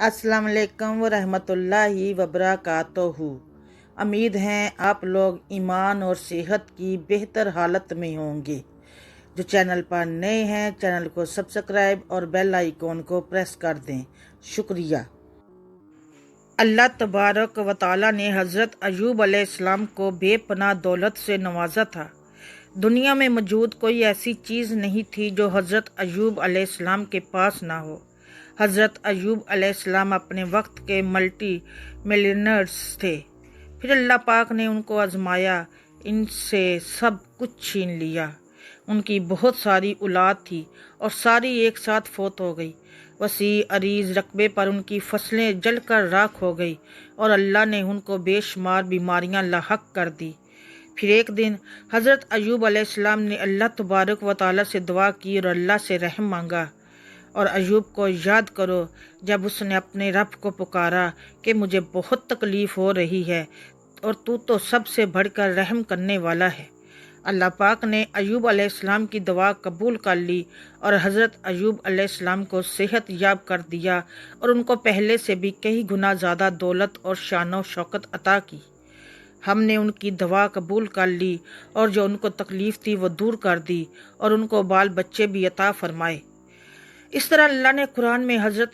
अस्सलाम वालेकुम वरहमतुल्लाहि वबरकातुहू। उम्मीद है आप लोग ईमान और सेहत की बेहतर हालत में होंगे। जो चैनल पर नए हैं चैनल को सब्सक्राइब और बेल आइकॉन को प्रेस कर दें, शुक्रिया। अल्लाह तबारक व तआला ने हज़रत अय्यूब अलैहिस्सलाम को बेपनाह दौलत से नवाजा था। दुनिया में मौजूद कोई ऐसी चीज़ नहीं थी जो हज़रत अय्यूब अलैहिस्सलाम के पास ना हो। हज़रत अय्यूब अलैहिस्सलाम अपने वक्त के मल्टी मिलियनर्स थे। फिर अल्लाह पाक ने उनको आजमाया, इनसे सब कुछ छीन लिया। उनकी बहुत सारी औलाद थी और सारी एक साथ फौत हो गई। वसी अरीज रकबे पर उनकी फसलें जलकर राख हो गई और अल्लाह ने उनको बेशुमार बीमारियां लाहक कर दी। फिर एक दिन हज़रत अय्यूब अलैहिस्सलाम ने अल्लाह तबारक व तआला से दुआ की और अल्लाह से रहम मांगा। और अय्यूब को याद करो जब उसने अपने रब को पुकारा कि मुझे बहुत तकलीफ़ हो रही है और तू तो सबसे बढ़कर रहम करने वाला है। अल्लाह पाक ने अय्यूब अलैहिस्सलाम की दुआ कबूल कर ली और हज़रत अय्यूब अलैहिस्सलाम को सेहत याब कर दिया और उनको पहले से भी कई गुना ज़्यादा दौलत और शान और शौकत अता की। हमने उनकी दवा कबूल कर ली और जो उनको तकलीफ़ थी वो दूर कर दी और उनको बाल बच्चे भी अता फरमाए। इस तरह अल्लाह ने कुरान में हज़रत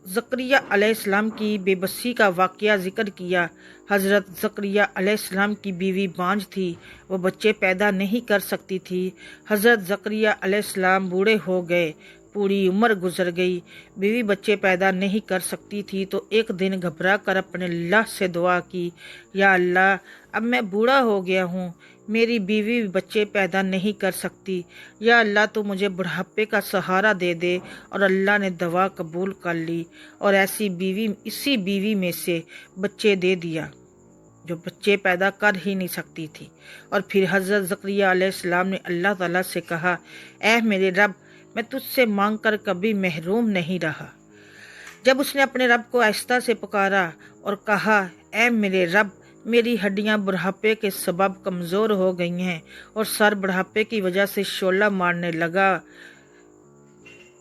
ज़करिया अलैहिस्सलाम की बेबसी का वाक़या ज़िक्र किया। हज़रत ज़करिया अलैहिस्सलाम की बीवी बांझ थी, वो बच्चे पैदा नहीं कर सकती थी। हज़रत ज़करिया अलैहिस्सलाम बूढ़े हो गए, पूरी उम्र गुजर गई, बीवी बच्चे पैदा नहीं कर सकती थी। तो एक दिन घबरा कर अपने अल्लाह से दुआ की, या अल्लाह, अब मैं बूढ़ा हो गया हूँ, मेरी बीवी बच्चे पैदा नहीं कर सकती, या अल्लाह तो मुझे बुढ़ापे का सहारा दे दे। और अल्लाह ने दुआ कबूल कर ली और इसी बीवी में से बच्चे दे दिया जो बच्चे पैदा कर ही नहीं सकती थी। और फिर हज़रत ज़करिया अलैहिस्सलाम ने अल्लाह ताला से कहा, ऐ मेरे रब, मैं तुझसे मांग कर कभी महरूम नहीं रहा। जब उसने अपने रब को आहिस्ता से पुकारा और कहा, ऐ मेरे रब, मेरी हड्डियां बुढ़ापे के सबब कमज़ोर हो गई हैं और सर बुढ़ापे की वजह से शोला मारने लगा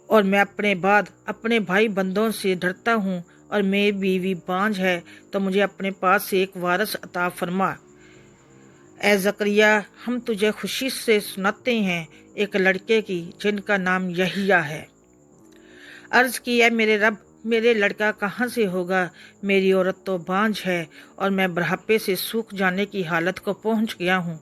और मैं अपने बाद अपने भाई बंदों से डरता हूँ और मेरी बीवी बांझ है, तो मुझे अपने पास से एक वारिस अता फरमा। ए ज़करिया, हम तुझे खुशी से सुनाते हैं एक लड़के की जिनका नाम यहिया है। अर्ज़ की, है मेरे रब, मेरे लड़का कहाँ से होगा? मेरी औरत तो बांझ है और मैं बुढ़ापे से सूख जाने की हालत को पहुँच गया हूँ।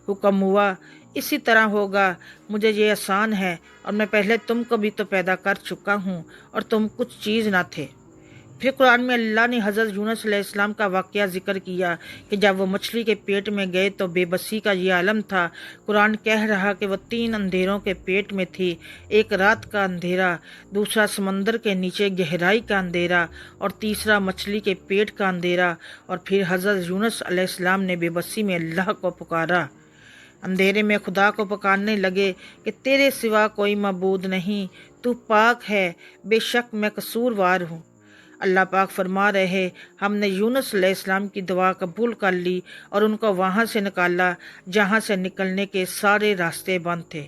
हुक्म हुआ, इसी तरह होगा, मुझे ये आसान है और मैं पहले तुमको भी तो पैदा कर चुका हूँ और तुम कुछ चीज़ ना थे। फिर कुरान में अल्लाह ने हज़रत यूनुस अलैहिस्सलाम का वाक़या ज़िक्र किया कि जब वो मछली के पेट में गए तो बेबसी का ये आलम था। कुरान कह रहा कि वो 3 अंधेरों के पेट में थी, एक रात का अंधेरा, दूसरा समंदर के नीचे गहराई का अंधेरा और तीसरा मछली के पेट का अंधेरा। और फिर हज़रत यूनुस अलैहिस्सलाम ने बेबसी में अल्लाह को पुकारा, अंधेरे में खुदा को पुकारने लगे कि तेरे सिवा कोई मबूद नहीं, तू पाक है, बेशक मैं कसूरवार हूँ। अल्लाह पाक फरमा रहे, हमने यूनुस अलैहिस्सलाम की दुआ कबूल कर ली और उनको वहाँ से निकाला जहाँ से निकलने के सारे रास्ते बंद थे।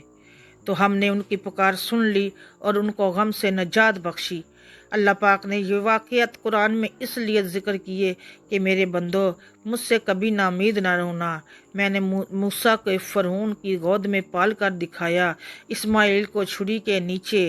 तो हमने उनकी पुकार सुन ली और उनको गम से नजात बख्शी। अल्लाह पाक ने ये वाक़यात कुरान में इसलिए ज़िक्र किए कि मेरे बंदो, मुझसे कभी नाउमीद ना रोना। मैंने मूसा को फ़िरौन की गोद में पाल कर दिखाया, इस्माइल को छुरी के नीचे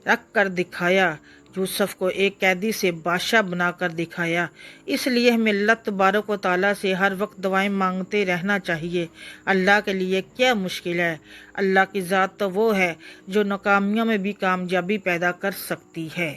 रख कर दिखाया, यूसुफ को एक कैदी से बादशाह बनाकर दिखाया। इसलिए हमें अल्लाह तबारक व तआला से हर वक्त दुआएं मांगते रहना चाहिए। अल्लाह के लिए क्या मुश्किल है? अल्लाह की ज़ात तो वो है जो नाकामियों में भी कामयाबी पैदा कर सकती है।